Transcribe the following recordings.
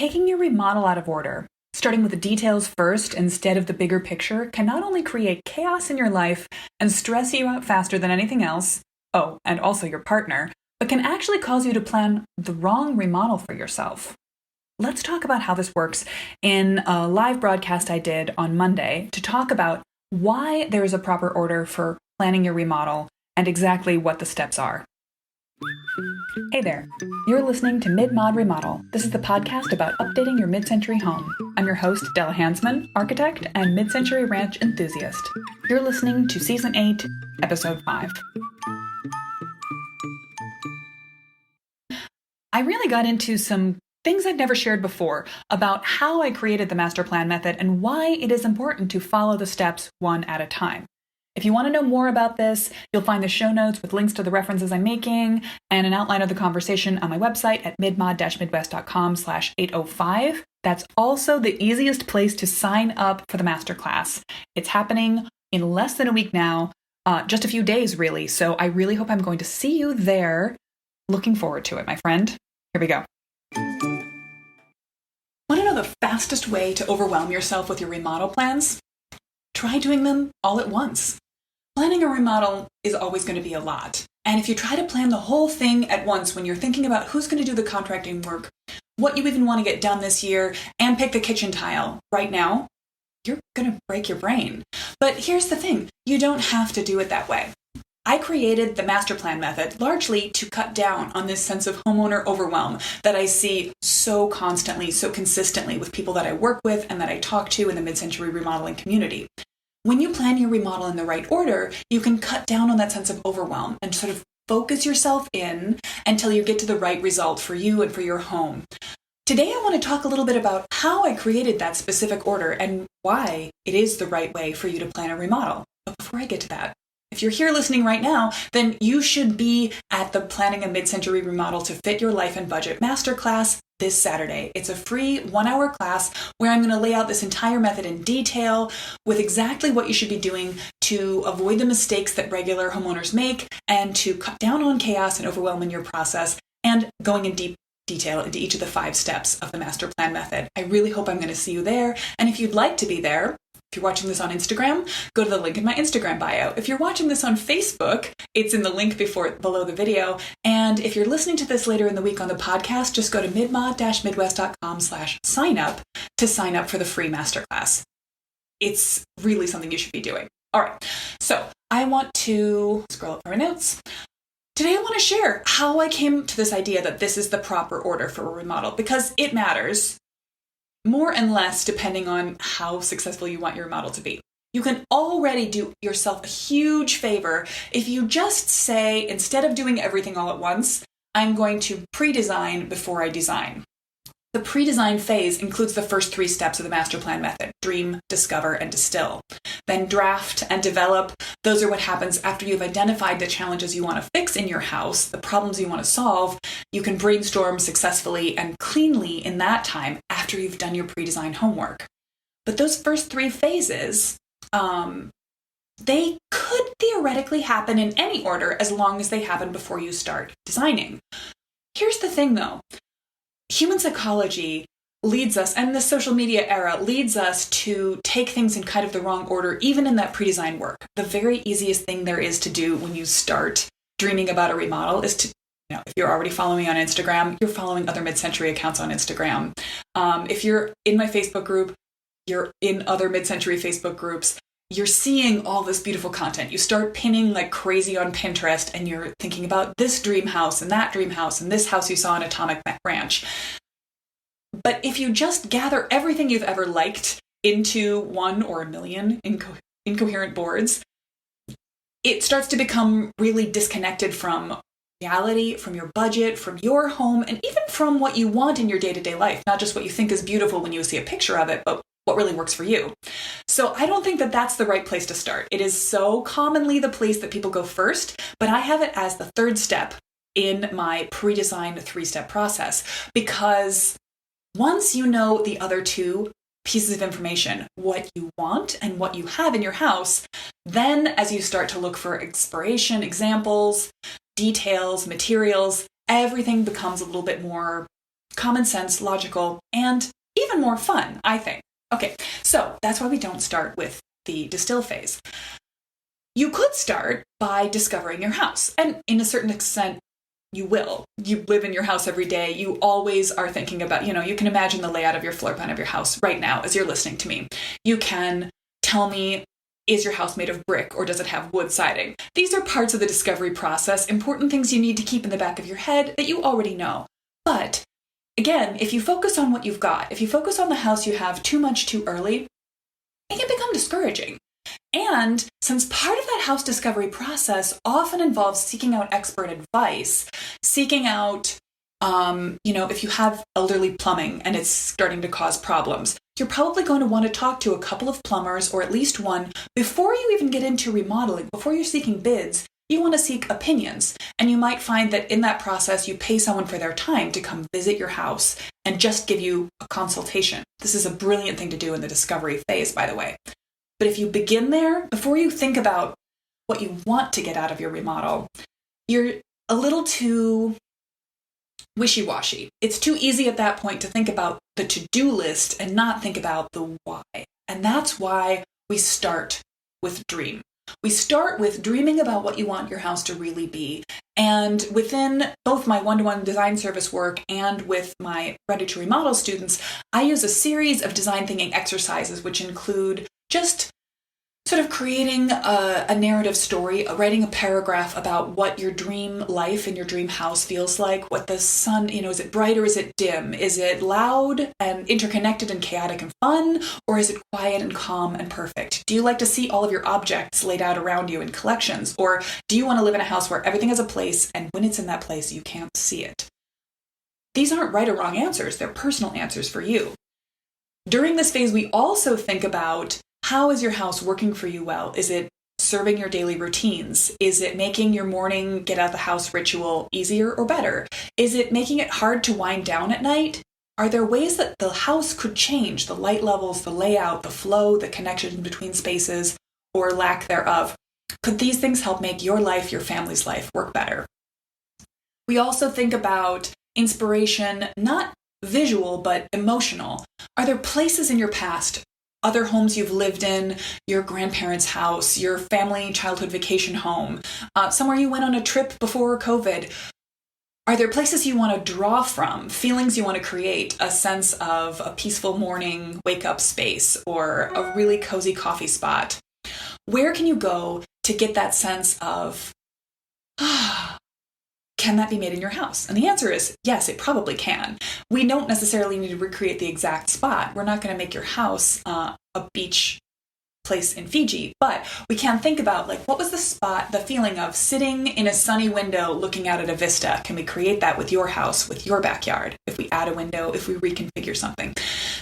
taking your remodel out of order, starting with the details first instead of the bigger picture, can not only create chaos in your life and stress you out faster than anything else, oh, and also your partner, but can actually cause you to plan the wrong remodel for yourself. Let's talk about how this works in a live broadcast I did on Monday to talk about why there is a proper order for planning your remodel and exactly what the steps are. Hey there, you're listening to Mid-Mod Remodel. This is the podcast about updating your mid-century home. I'm your host, Della Hansman, architect and mid-century ranch enthusiast. You're listening to Season 8, Episode 5. I really got into some things I'd never shared before about how I created the master plan method and why it is important to follow the steps one at a time. If you want to know more about this, you'll find the show notes with links to the references I'm making and an outline of the conversation on my website at midmod-midwest.com/805. That's also the easiest place to sign up for the masterclass. It's happening in less than a week now, just a few days really, so I really hope I'm going to see you there. Looking forward to it, my friend. Here we go. Want to know the fastest way to overwhelm yourself with your remodel plans? Try doing them all at once. Planning a remodel is always going to be a lot. And if you try to plan the whole thing at once when you're thinking about who's going to do the contracting work, what you even want to get done this year, and pick the kitchen tile right now, you're going to break your brain. But here's the thing, you don't have to do it that way. I created the master plan method largely to cut down on this sense of homeowner overwhelm that I see so constantly, so consistently with people that I work with and that I talk to in the mid-century remodeling community. When you plan your remodel in the right order, you can cut down on that sense of overwhelm and sort of focus yourself in until you get to the right result for you and for your home. Today, I want to talk a little bit about how I created that specific order and why it is the right way for you to plan a remodel. But before I get to that, if you're here listening right now, then you should be at the Planning a Mid-Century Remodel to Fit Your Life and Budget Masterclass this Saturday. It's a free 1-hour class where I'm going to lay out this entire method in detail with exactly what you should be doing to avoid the mistakes that regular homeowners make and to cut down on chaos and overwhelm in your process and going in deep detail into each of the 5 steps of the master plan method. I really hope I'm going to see you there. And if you'd like to be there, if you're watching this on Instagram, go to the link in my Instagram bio. If you're watching this on Facebook, it's in the link below the video. And if you're listening to this later in the week on the podcast, just go to midmod-midwest.com/sign-up to sign up for the free masterclass. It's really something you should be doing. All right. So I want to scroll up for my notes. Today, I want to share how I came to this idea that this is the proper order for a remodel because it matters. More and less depending on how successful you want your remodel to be. You can already do yourself a huge favor if you just say, instead of doing everything all at once, I'm going to pre-design before I design. The pre-design phase includes the first 3 steps of the master plan method: dream, discover, and distill. Then draft and develop. Those are what happens after you've identified the challenges you want to fix in your house, the problems you want to solve. You can brainstorm successfully and cleanly in that time after you've done your pre-design homework. But those first 3 phases, they could theoretically happen in any order as long as they happen before you start designing. Here's the thing though. Human psychology leads us, and the social media era leads us to take things in kind of the wrong order, even in that pre-design work. The very easiest thing there is to do when you start dreaming about a remodel is to, if you're already following me on Instagram, you're following other mid-century accounts on Instagram. If you're in my Facebook group, you're in other mid-century Facebook groups, you're seeing all this beautiful content. You start pinning like crazy on Pinterest and you're thinking about this dream house and that dream house and this house you saw in Atomic Ranch. But if you just gather everything you've ever liked into 1 or a million incoherent boards, it starts to become really disconnected from reality, from your budget, from your home, and even from what you want in your day-to-day life. Not just what you think is beautiful when you see a picture of it, but what really works for you. So I don't think that that's the right place to start. It is so commonly the place that people go first, but I have it as the 3rd step in my pre-designed 3-step process because once you know the other 2 pieces of information, what you want and what you have in your house, then as you start to look for inspiration, examples, details, materials, everything becomes a little bit more common sense, logical, and even more fun, I think. Okay, so that's why we don't start with the distill phase. You could start by discovering your house. And in a certain extent, you will. You live in your house every day. You always are thinking about, you can imagine the layout of your floor plan of your house right now as you're listening to me. You can tell me, is your house made of brick or does it have wood siding? These are parts of the discovery process, important things you need to keep in the back of your head that you already know. But again, if you focus on what you've got, if you focus on the house you have too much too early, it can become discouraging. And since part of that house discovery process often involves seeking out expert advice, seeking out, if you have elderly plumbing and it's starting to cause problems, you're probably going to want to talk to a couple of plumbers or at least one before you even get into remodeling. Before you're seeking bids, you want to seek opinions. And you might find that in that process, you pay someone for their time to come visit your house and just give you a consultation. This is a brilliant thing to do in the discovery phase, by the way. But if you begin there, before you think about what you want to get out of your remodel, you're a little too wishy-washy. It's too easy at that point to think about the to-do list and not think about the why. And that's why we start with dream. We start with dreaming about what you want your house to really be. And within both my one-to-one design service work and with my Ready to Remodel students, I use a series of design thinking exercises, which include just sort of creating a narrative story, writing a paragraph about what your dream life and your dream house feels like, what the sun, is it bright or is it dim? Is it loud and interconnected and chaotic and fun? Or is it quiet and calm and perfect? Do you like to see all of your objects laid out around you in collections? Or do you want to live in a house where everything has a place and when it's in that place, you can't see it? These aren't right or wrong answers. They're personal answers for you. During this phase, we also think about, how is your house working for you well? Is it serving your daily routines? Is it making your morning get out of the house ritual easier or better? Is it making it hard to wind down at night? Are there ways that the house could change, the light levels, the layout, the flow, the connection between spaces, or lack thereof? Could these things help make your life, your family's life, work better? We also think about inspiration, not visual, but emotional. Are there places in your past, other homes you've lived in, your grandparents' house, your family childhood vacation home, somewhere you went on a trip before COVID? Are there places you want to draw from, feelings you want to create, a sense of a peaceful morning wake-up space or a really cozy coffee spot? Where can you go to get that sense of, can that be made in your house? And the answer is yes, it probably can. We don't necessarily need to recreate the exact spot. We're not going to make your house a beach place in Fiji, but we can think about what was the spot, the feeling of sitting in a sunny window looking out at a vista. Can we create that with your house, with your backyard, if we add a window, if we reconfigure something?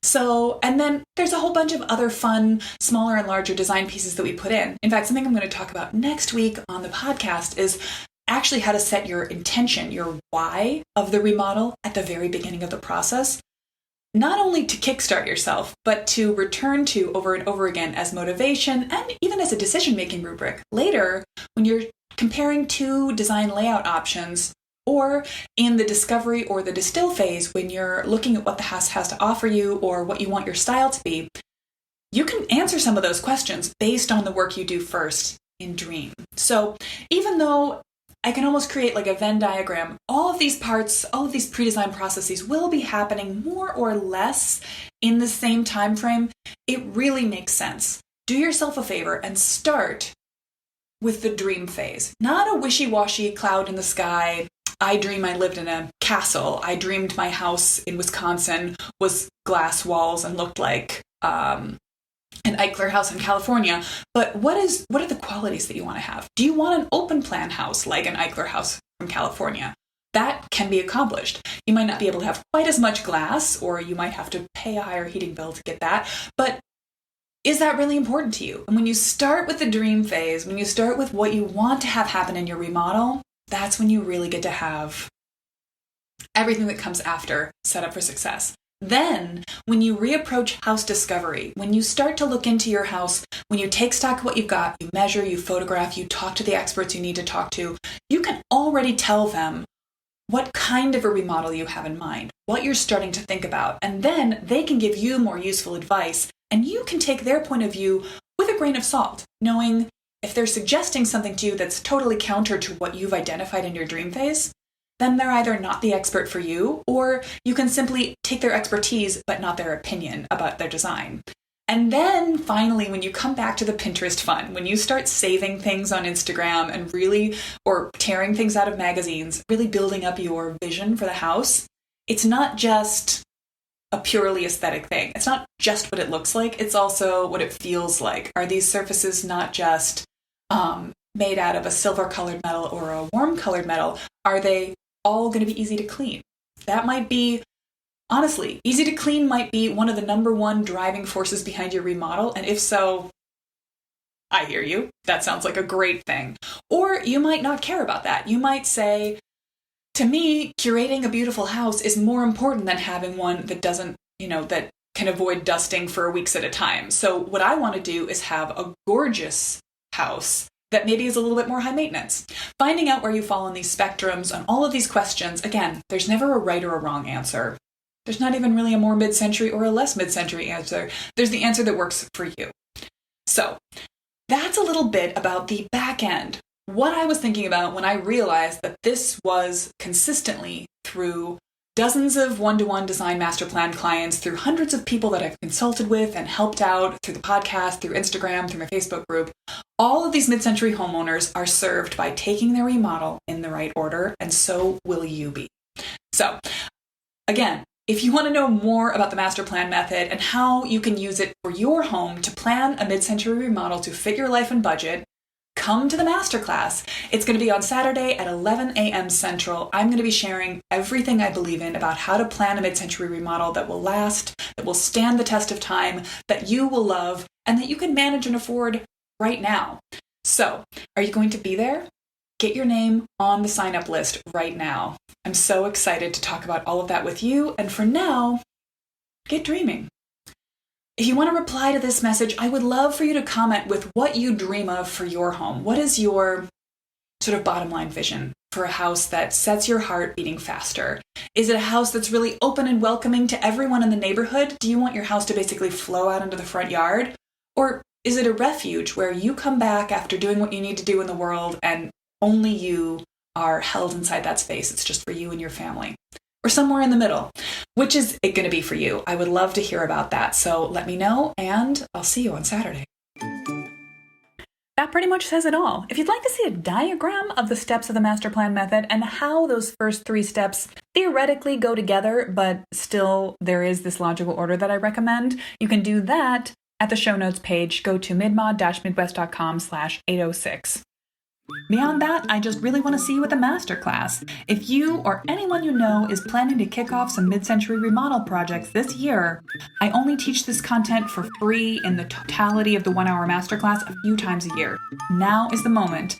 So, and then there's a whole bunch of other fun, smaller and larger design pieces that we put in. In fact, something I'm going to talk about next week on the podcast is actually how to set your intention, your why of the remodel at the very beginning of the process, not only to kickstart yourself, but to return to over and over again as motivation and even as a decision-making rubric later when you're comparing two design layout options, or in the discovery or the distill phase when you're looking at what the house has to offer you or what you want your style to be. You can answer some of those questions based on the work you do first in Dream. So even though I can almost create a Venn diagram, all of these parts, all of these pre-design processes will be happening more or less in the same time frame. It really makes sense. Do yourself a favor and start with the dream phase, not a wishy-washy cloud in the sky. I dream I lived in a castle. I dreamed my house in Wisconsin was glass walls and looked like an Eichler house in California. But what are the qualities that you want to have? Do you want an open plan house like an Eichler house from California? That can be accomplished. You might not be able to have quite as much glass, or you might have to pay a higher heating bill to get that. But is that really important to you? And when you start with the dream phase, when you start with what you want to have happen in your remodel, that's when you really get to have everything that comes after set up for success. Then, when you reapproach house discovery, when you start to look into your house, when you take stock of what you've got, you measure, you photograph, you talk to the experts you need to talk to, you can already tell them what kind of a remodel you have in mind, what you're starting to think about, and then they can give you more useful advice, and you can take their point of view with a grain of salt, knowing if they're suggesting something to you that's totally counter to what you've identified in your dream phase, then they're either not the expert for you, or you can simply take their expertise but not their opinion about their design. And then finally, when you come back to the Pinterest fun, when you start saving things on Instagram and really, or tearing things out of magazines, really building up your vision for the house, it's not just a purely aesthetic thing. It's not just what it looks like, it's also what it feels like. Are these surfaces not just made out of a silver colored metal or a warm colored metal? Are they all going to be easy to clean? That might be, honestly, easy to clean might be one of the number one driving forces behind your remodel. And if so, I hear you. That sounds like a great thing. Or you might not care about that. You might say, to me, curating a beautiful house is more important than having one that doesn't, that can avoid dusting for weeks at a time. So what I want to do is have a gorgeous house that maybe is a little bit more high maintenance. Finding out where you fall on these spectrums on all of these questions, again, there's never a right or a wrong answer. There's not even really a more mid-century or a less mid-century answer. There's the answer that works for you. So that's a little bit about the back end. What I was thinking about when I realized that this was consistently through dozens of one-to-one design master plan clients, through hundreds of people that I've consulted with and helped out through the podcast, through Instagram, through my Facebook group. All of these mid-century homeowners are served by taking their remodel in the right order, and so will you be. So again, if you want to know more about the master plan method and how you can use it for your home to plan a mid-century remodel to fit your life and budget, come to the masterclass. It's going to be on Saturday at 11 a.m. Central. I'm going to be sharing everything I believe in about how to plan a mid-century remodel that will last, that will stand the test of time, that you will love, and that you can manage and afford right now. So, are you going to be there? Get your name on the sign-up list right now. I'm so excited to talk about all of that with you. And for now, get dreaming. If you want to reply to this message, I would love for you to comment with what you dream of for your home. What is your sort of bottom line vision for a house that sets your heart beating faster? Is it a house that's really open and welcoming to everyone in the neighborhood? Do you want your house to basically flow out into the front yard? Or is it a refuge where you come back after doing what you need to do in the world and only you are held inside that space? It's just for you and your family. Or somewhere in the middle. Which is it going to be for you? I would love to hear about that. So let me know, and I'll see you on Saturday. That pretty much says it all. If you'd like to see a diagram of the steps of the master plan method and how those first 3 steps theoretically go together, but still there is this logical order that I recommend, you can do that at the show notes page. Go to midmod-midwest.com/806. Beyond that, I just really want to see you at the masterclass. If you or anyone you know is planning to kick off some mid-century remodel projects this year, I only teach this content for free in the totality of the 1-hour masterclass a few times a year. Now is the moment.